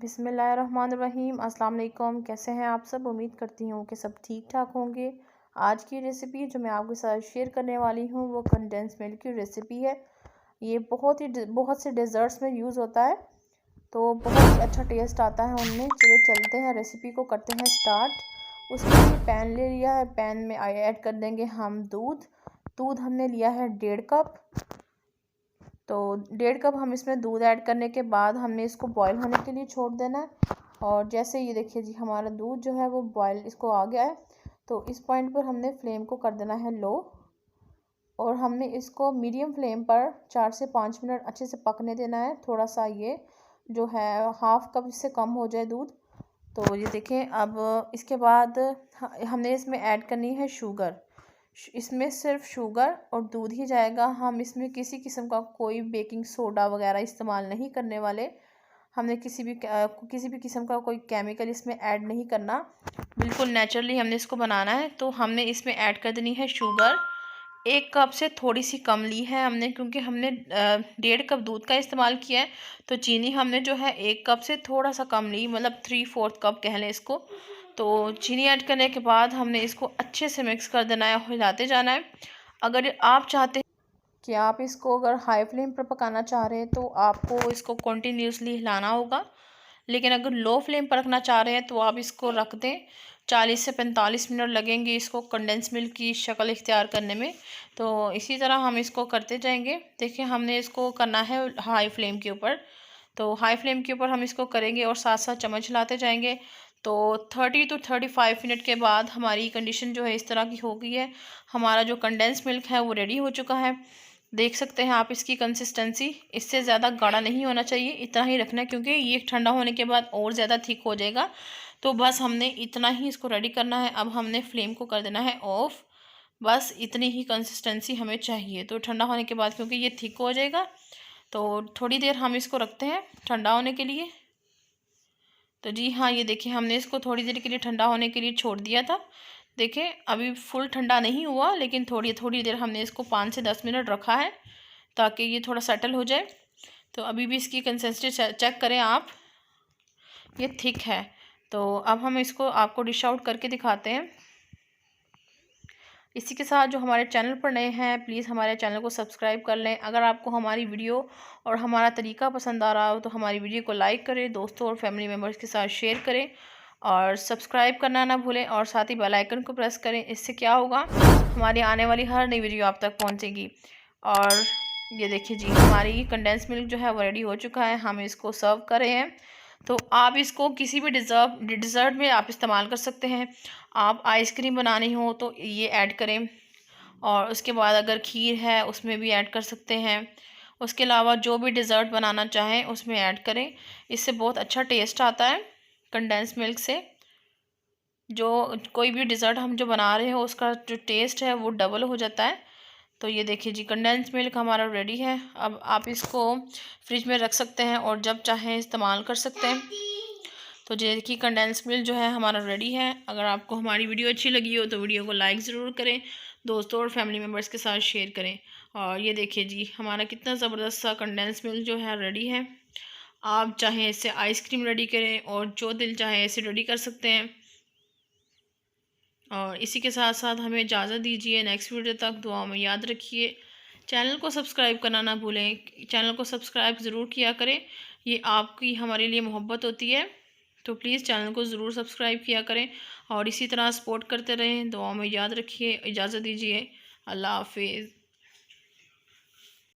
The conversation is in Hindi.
बिस्मिल्लाहिर्रहमानिर्रहीम। अस्सलाम वालेकुम। कैसे हैं आप सब? उम्मीद करती हूँ कि सब ठीक ठाक होंगे। आज की रेसिपी जो मैं आपके साथ शेयर करने वाली हूँ वो कंडेंस मिल्क की रेसिपी है। ये बहुत से डेज़र्ट्स में यूज़ होता है, तो बहुत ही अच्छा टेस्ट आता है उनमें। चलिए चलते हैं, रेसिपी को करते हैं स्टार्ट। उसके लिए पैन ले लिया है, पैन में ऐड कर देंगे हम दूध हमने लिया है 1.5 कप। तो 1.5 कप हम इसमें दूध ऐड करने के बाद हमने इसको बॉईल होने के लिए छोड़ देना है। और जैसे ये देखिए जी, हमारा दूध जो है वो बॉईल इसको आ गया है। तो इस पॉइंट पर हमने फ्लेम को कर देना है लो, और हमने इसको मीडियम फ्लेम पर 4 से 5 मिनट अच्छे से पकने देना है। थोड़ा सा ये जो है हाफ कप इससे कम हो जाए दूध। तो ये देखें, अब इसके बाद हमने इसमें ऐड करनी है शुगर। इसमें सिर्फ शुगर और दूध ही जाएगा। हम इसमें किसी किस्म का कोई बेकिंग सोडा वगैरह इस्तेमाल नहीं करने वाले। हमने किसी भी किस्म का कोई केमिकल इसमें ऐड नहीं करना, बिल्कुल नेचुरली हमने इसको बनाना है। तो हमने इसमें ऐड कर देनी है शुगर। 1 कप से थोड़ी सी कम ली है हमने, क्योंकि हमने 1.5 कप दूध का इस्तेमाल किया है। तो चीनी हमने जो है 1 कप से थोड़ा सा कम ली, मतलब 3/4 कप कह लें इसको। तो चीनी ऐड करने के बाद हमने इसको अच्छे से मिक्स कर देना है, हिलाते जाना है। अगर आप चाहते हैं कि आप इसको अगर हाई फ्लेम पर पकाना चाह रहे हैं तो आपको इसको कंटिन्यूसली हिलाना होगा, लेकिन अगर लो फ्लेम पर रखना चाह रहे हैं तो आप इसको रख दें। 40 से 45 मिनट लगेंगे इसको कंडेंस मिल्क की शक्ल इख्तियार करने में। तो इसी तरह हम इसको करते जाएंगे। देखिए, हमने इसको करना है हाई फ्लेम के ऊपर। तो हाई फ्लेम के ऊपर हम इसको करेंगे और साथ साथ चम्मच हिलाते जाएंगे। तो 30 to 35 मिनट के बाद हमारी कंडीशन जो है इस तरह की हो गई है। हमारा जो कंडेंस मिल्क है वो रेडी हो चुका है। देख सकते हैं आप इसकी कंसिस्टेंसी। इससे ज़्यादा गाढ़ा नहीं होना चाहिए, इतना ही रखना है, क्योंकि ये ठंडा होने के बाद और ज़्यादा थिक हो जाएगा। तो बस हमने इतना ही इसको रेडी करना है। अब हमने फ्लेम को कर देना है ऑफ। बस इतनी ही कंसिस्टेंसी हमें चाहिए। तो ठंडा होने के बाद, क्योंकि ये थिक हो जाएगा, तो थोड़ी देर हम इसको रखते हैं ठंडा होने के लिए। तो जी हाँ, ये देखिए, हमने इसको थोड़ी देर के लिए ठंडा होने के लिए छोड़ दिया था। देखें, अभी फुल ठंडा नहीं हुआ, लेकिन थोड़ी थोड़ी देर हमने इसको 5 से 10 मिनट रखा है ताकि ये थोड़ा सेटल हो जाए। तो अभी भी इसकी कंसिस्टेंसी चेक करें आप, ये थिक है। तो अब हम इसको आपको डिश आउट करके दिखाते हैं। इसी के साथ जो हमारे चैनल पर नए हैं, प्लीज़ हमारे चैनल को सब्सक्राइब कर लें। अगर आपको हमारी वीडियो और हमारा तरीका पसंद आ रहा हो तो हमारी वीडियो को लाइक करें, दोस्तों और फैमिली मेम्बर्स के साथ शेयर करें, और सब्सक्राइब करना ना भूलें, और साथ ही बेल आइकन को प्रेस करें। इससे क्या होगा, हमारी आने वाली हर नई वीडियो आप तक पहुँचेगी। और ये देखिए जी, हमारी कंडेंस मिल्क जो है वो रेडी हो चुका है। हम इसको सर्व कर रहे हैं। तो आप इसको किसी भी डिज़र्ट में आप इस्तेमाल कर सकते हैं। आप आइसक्रीम बनानी हो तो ये ऐड करें, और उसके बाद अगर खीर है उसमें भी ऐड कर सकते हैं। उसके अलावा जो भी डिज़र्ट बनाना चाहें उसमें ऐड करें। इससे बहुत अच्छा टेस्ट आता है कंडेंस मिल्क से। जो कोई भी डिज़र्ट हम जो बना रहे हो उसका जो टेस्ट है वो डबल हो जाता है। तो ये देखिए जी, कंडेंस मिल्क हमारा रेडी है। अब आप इसको फ्रिज में रख सकते हैं और जब चाहें इस्तेमाल कर सकते हैं। तो देखिए, कंडेंस मिल्क जो है हमारा रेडी है। अगर आपको हमारी वीडियो अच्छी लगी हो तो वीडियो को लाइक ज़रूर करें, दोस्तों और फैमिली मेम्बर्स के साथ शेयर करें। और ये देखिए जी, हमारा कितना ज़बरदस्त सा कंडेंस मिल्क जो है रेडी है। आप चाहें इससे आइसक्रीम रेडी करें और जो दिल चाहे ऐसे रेडी कर सकते हैं। और इसी के साथ साथ हमें इजाज़त दीजिए। नेक्स्ट वीडियो तक दुआ में याद रखिए। चैनल को सब्सक्राइब करना ना भूलें, चैनल को सब्सक्राइब ज़रूर किया करें। ये आपकी हमारे लिए मोहब्बत होती है। तो प्लीज़ चैनल को ज़रूर सब्सक्राइब किया करें और इसी तरह सपोर्ट करते रहें। दुआ में याद रखिए। इजाज़त दीजिए। अल्लाह हाफिज़।